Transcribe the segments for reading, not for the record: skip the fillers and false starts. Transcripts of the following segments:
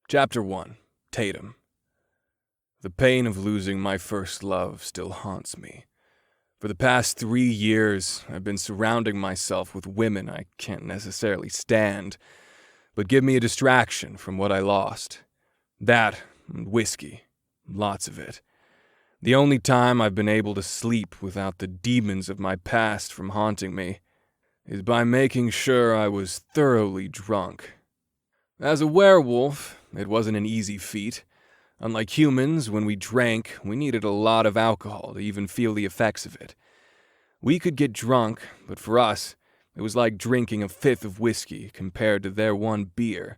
Chapter 1. Tatum. The pain of losing my first love still haunts me. For the past 3 years, I've been surrounding myself with women I can't necessarily stand, but give me a distraction from what I lost. That and whiskey. Lots of it. The only time I've been able to sleep without the demons of my past from haunting me is by making sure I was thoroughly drunk. As a werewolf, it wasn't an easy feat. Unlike humans, when we drank, we needed a lot of alcohol to even feel the effects of it. We could get drunk, but for us, it was like drinking a fifth of whiskey compared to their 1 beer.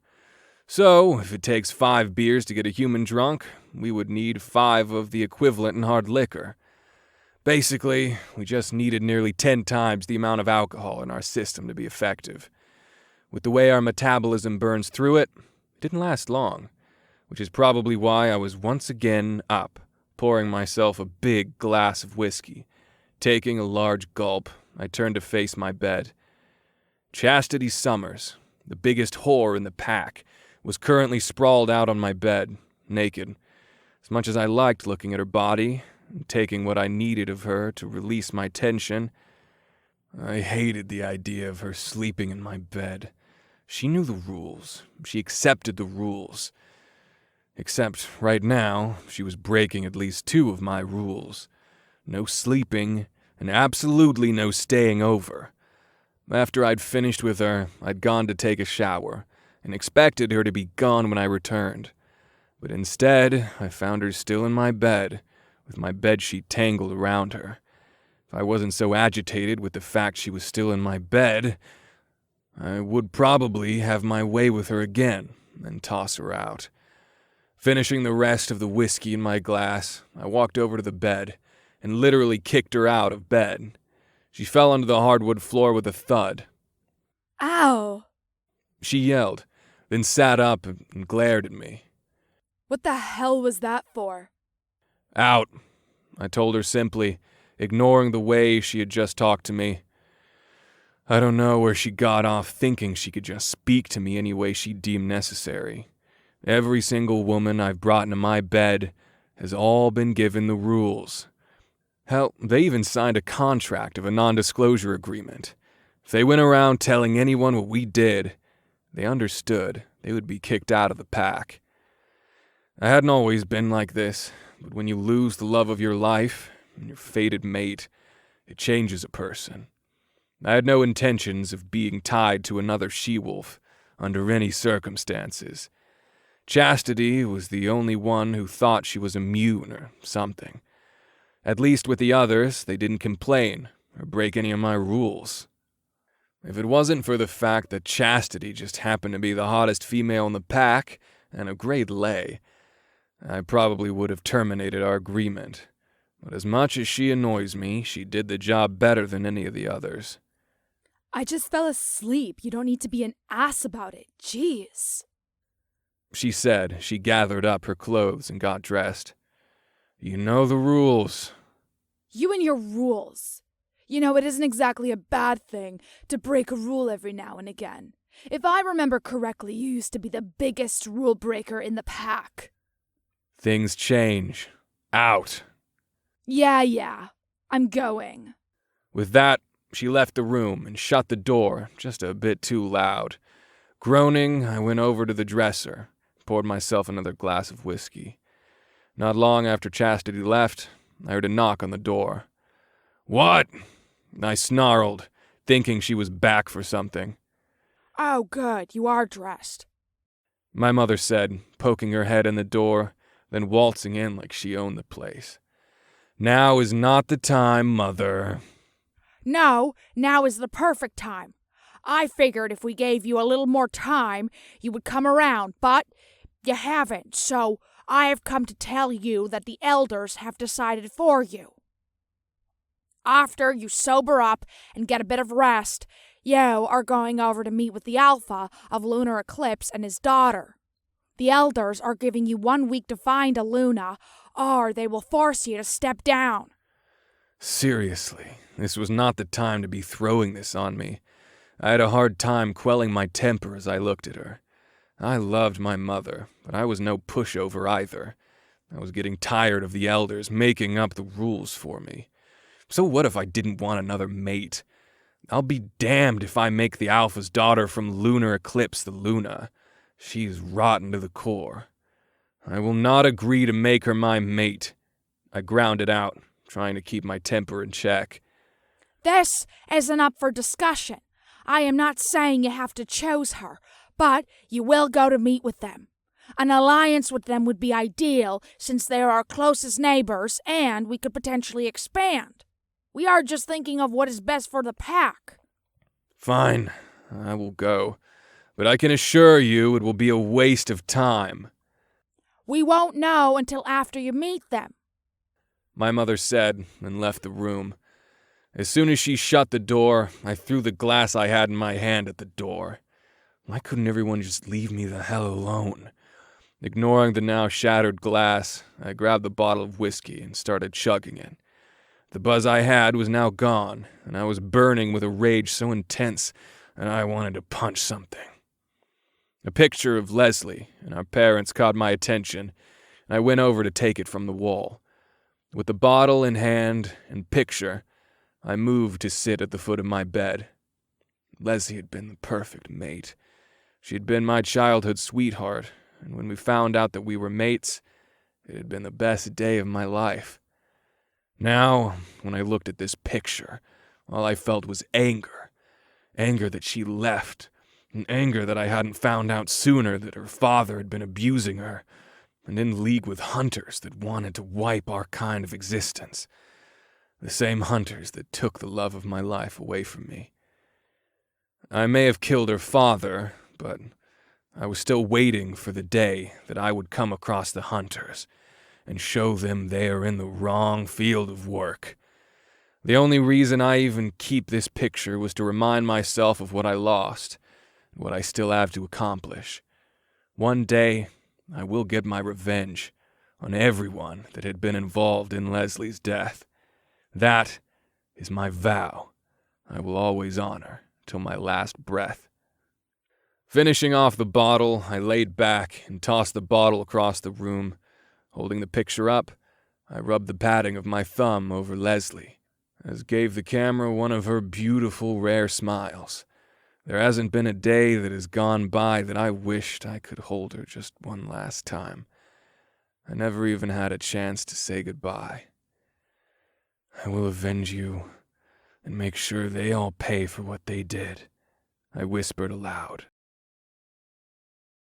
So, if it takes 5 beers to get a human drunk, we would need 5 of the equivalent in hard liquor. Basically, we just needed nearly 10 times the amount of alcohol in our system to be effective. With the way our metabolism burns through it, it didn't last long, which is probably why I was once again up, pouring myself a big glass of whiskey. Taking a large gulp, I turned to face my bed. Chastity Summers, the biggest whore in the pack, was currently sprawled out on my bed, naked. As much as I liked looking at her body and taking what I needed of her to release my tension, I hated the idea of her sleeping in my bed. She knew the rules. She accepted the rules. Except right now, she was breaking at least 2 of my rules. No sleeping, and absolutely no staying over. After I'd finished with her, I'd gone to take a shower, and expected her to be gone when I returned. But instead, I found her still in my bed, with my bedsheet tangled around her. If I wasn't so agitated with the fact she was still in my bed, I would probably have my way with her again and toss her out. Finishing the rest of the whiskey in my glass, I walked over to the bed and literally kicked her out of bed. She fell onto the hardwood floor with a thud. Ow! She yelled, then sat up and glared at me. What the hell was that for? Out, I told her simply, ignoring the way she had just talked to me. I don't know where she got off thinking she could just speak to me any way she deemed necessary. Every single woman I've brought into my bed has all been given the rules. Hell, they even signed a contract of a non-disclosure agreement. If they went around telling anyone what we did, they understood they would be kicked out of the pack. I hadn't always been like this, but when you lose the love of your life and your fated mate, it changes a person. I had no intentions of being tied to another she-wolf under any circumstances. Chastity was the only one who thought she was immune or something. At least with the others, they didn't complain or break any of my rules. If it wasn't for the fact that Chastity just happened to be the hottest female in the pack and a great lay, I probably would have terminated our agreement. But as much as she annoys me, she did the job better than any of the others. I just fell asleep. You don't need to be an ass about it. Jeez. She said. She gathered up her clothes and got dressed. You know the rules. You and your rules. You know, it isn't exactly a bad thing to break a rule every now and again. If I remember correctly, you used to be the biggest rule breaker in the pack. Things change. Out. Yeah. I'm going. With that, she left the room and shut the door just a bit too loud. Groaning, I went over to the dresser, poured myself another glass of whiskey. Not long after Chastity left, I heard a knock on the door. What? I snarled, thinking she was back for something. Oh, good. You are dressed. My mother said, poking her head in the door, then waltzing in like she owned the place. Now is not the time, Mother. No, now is the perfect time. I figured if we gave you a little more time, you would come around, but you haven't, so I have come to tell you that the elders have decided for you. After you sober up and get a bit of rest, you are going over to meet with the Alpha of Lunar Eclipse and his daughter. The elders are giving you 1 week to find a Luna, or they will force you to step down. Seriously, this was not the time to be throwing this on me. I had a hard time quelling my temper as I looked at her. I loved my mother, but I was no pushover either. I was getting tired of the elders making up the rules for me. So what if I didn't want another mate? I'll be damned if I make the Alpha's daughter from Lunar Eclipse the Luna. She's rotten to the core. I will not agree to make her my mate. I ground it out, trying to keep my temper in check. This isn't up for discussion. I am not saying you have to choose her, but you will go to meet with them. An alliance with them would be ideal, since they are our closest neighbors, and we could potentially expand. We are just thinking of what is best for the pack. Fine, I will go, but I can assure you it will be a waste of time. We won't know until after you meet them. My mother said, and left the room. As soon as she shut the door, I threw the glass I had in my hand at the door. Why couldn't everyone just leave me the hell alone? Ignoring the now shattered glass, I grabbed the bottle of whiskey and started chugging it. The buzz I had was now gone, and I was burning with a rage so intense that I wanted to punch something. A picture of Leslie and our parents caught my attention, and I went over to take it from the wall. With the bottle in hand and picture, I moved to sit at the foot of my bed. Leslie had been the perfect mate. She had been my childhood sweetheart, and when we found out that we were mates, it had been the best day of my life. Now, when I looked at this picture, all I felt was anger. Anger that she left, and anger that I hadn't found out sooner that her father had been abusing her, and in league with hunters that wanted to wipe our kind of existence. The same hunters that took the love of my life away from me. I may have killed her father, but I was still waiting for the day that I would come across the hunters and show them they are in the wrong field of work. The only reason I even keep this picture was to remind myself of what I lost, and what I still have to accomplish. One day, I will get my revenge on everyone that had been involved in Leslie's death. That is my vow I will always honor till my last breath. Finishing off the bottle, I laid back and tossed the bottle across the room. Holding the picture up, I rubbed the padding of my thumb over Leslie, as gave the camera one of her beautiful, rare smiles. There hasn't been a day that has gone by that I wished I could hold her just one last time. I never even had a chance to say goodbye. I will avenge you and make sure they all pay for what they did, I whispered aloud.